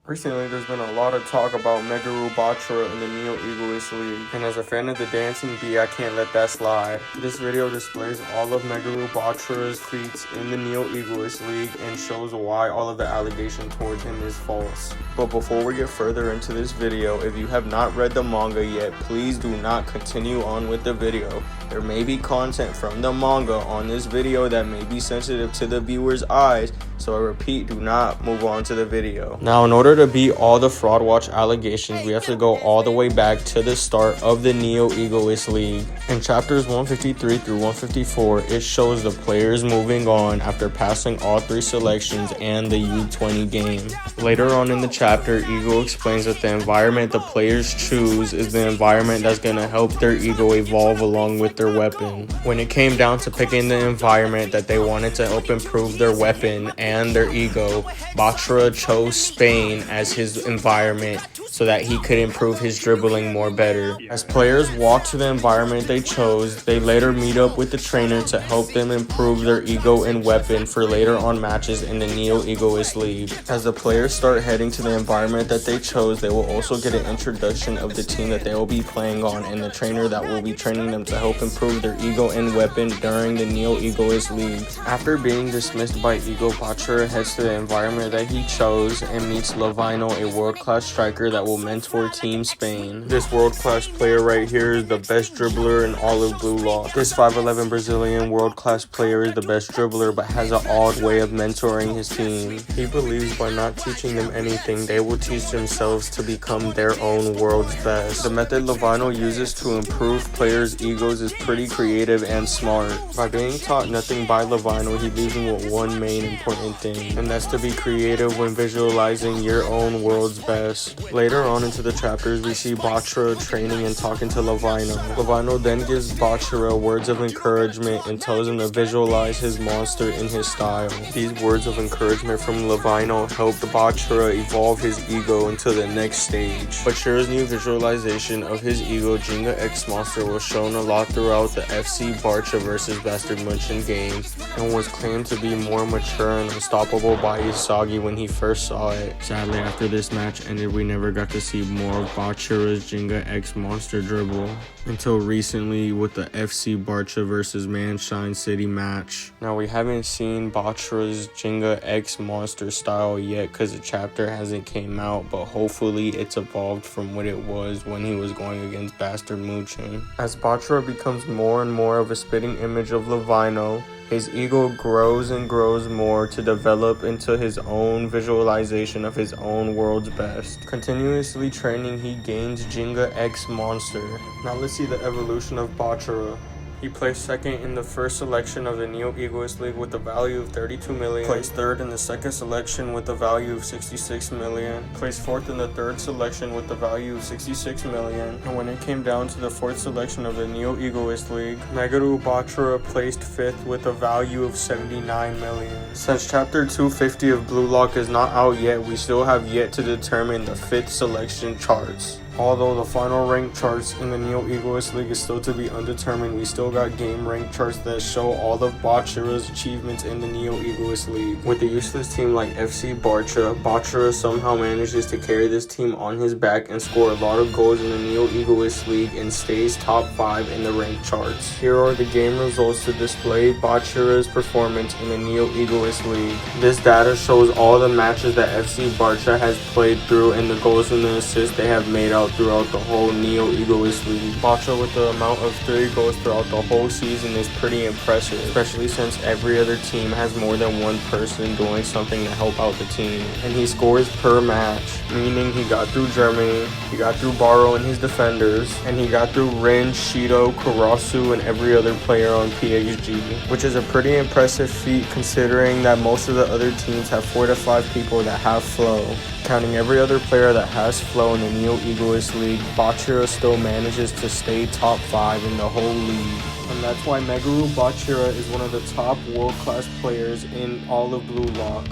Recently, there's been a lot of talk about Meguru Bachira in the Neo Egoist League, and as a fan of the dancing bee, I can't let that slide. This video displays all of Meguru Bachira's feats in the Neo Egoist League and shows why all of the allegation towards him is false. But before we get further into this video, if you have not read the manga yet, please do not continue on with the video. There may be content from the manga on this video that may be sensitive to the viewer's eyes, so I repeat, do not move on to the video. Now, in order to beat all the fraud watch allegations, we have to go all the way back to the start of the Neo Egoist League. In chapters 153 through 154, it shows the players moving on after passing all 3 selections and the U20 game. Later on in the chapter, Ego explains that the environment the players choose is the environment that's going to help their ego evolve along with their weapon. When it came down to picking the environment that they wanted to help improve their weapon and their ego, Bachira chose Spain as his environment so that he could improve his dribbling more better. As players walk to the environment they chose, they later meet up with the trainer to help them improve their ego and weapon for later on matches in the Neo Egoist League. As the players start heading to the environment that they chose, they will also get an introduction of the team that they will be playing on and the trainer that will be training them to help improve their ego and weapon during the Neo Egoist League. After being dismissed by Ego, Bachira heads to the environment that he chose and meets Lavinho, a world-class striker that will mentor Team Spain. This world-class player right here is the best dribbler in all of Blue Lock. This 5'11" Brazilian world-class player is the best dribbler but has an odd way of mentoring his team. He believes by not teaching them anything, they will teach themselves to become their own world's best. The method Lavinho uses to improve players' egos is pretty creative and smart. By being taught nothing by Lavinho, he leaves them with one main important thing, and that's to be creative when visualizing your own world's best. Later on into the chapters, we see Bachira training and talking to Lavinho. Lavinho then gives Bachira words of encouragement and tells him to visualize his monster in his style. These words of encouragement from Lavinho helped Bachira evolve his ego into the next stage. Bachira's new visualization of his ego, Jenga X Monster, was shown a lot throughout the FC Barça vs Bastard Munchen game and was claimed to be more mature and unstoppable by Isagi when he first saw it. Sadly, after this match ended, we never got to see more of Bachira's Jenga X Monster dribble until recently with the FC Barça vs Manshine City match. Now, we haven't seen Bachira's Jenga X Monster style yet because the chapter hasn't came out, but hopefully it's evolved from what it was when he was going against Bastard Munchen. As Bachira becomes more and more of a spitting image of Lavinho, his ego grows and grows more to develop into his own visualization of his own world's best. Continuously training, he gains Jenga X Monster. Now let's see the evolution of Bachira. He placed second in the first selection of the Neo Egoist League with a value of 32 million. Placed third in the second selection with a value of 66 million. Placed fourth in the third selection with a value of 66 million. And when it came down to the fourth selection of the Neo Egoist League, Meguru Bachira placed fifth with a value of 79 million. Since chapter 250 of Blue Lock is not out yet, we still have yet to determine the fifth selection charts. Although the final rank charts in the Neo Egoist League is still to be undetermined, we still got game rank charts that show all of Bachira's achievements in the Neo Egoist League. With a useless team like FC Barça, Bachira somehow manages to carry this team on his back and score a lot of goals in the Neo Egoist League and stays top 5 in the rank charts. Here are the game results to display Bachira's performance in the Neo Egoist League. This data shows all the matches that FC Barça has played through and the goals and the assists they have made out throughout the whole Neo Egoist League. Bachira with the amount of 3 goals throughout the whole season is pretty impressive, especially since every other team has more than one person doing something to help out the team. And he scores per match, meaning he got through Germany, he got through Barrow and his defenders, and he got through Rin, Shido, Karasu, and every other player on PXG, which is a pretty impressive feat considering that most of the other teams have 4 to 5 people that have flow. Counting every other player that has flow in the Neo Egoist League, Bachira still manages to stay top 5 in the whole league. And that's why Meguru Bachira is one of the top world-class players in all of Blue Lock.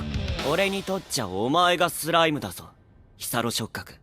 俺にとっちゃお前がスライムだぞ、ヒサロ触覚。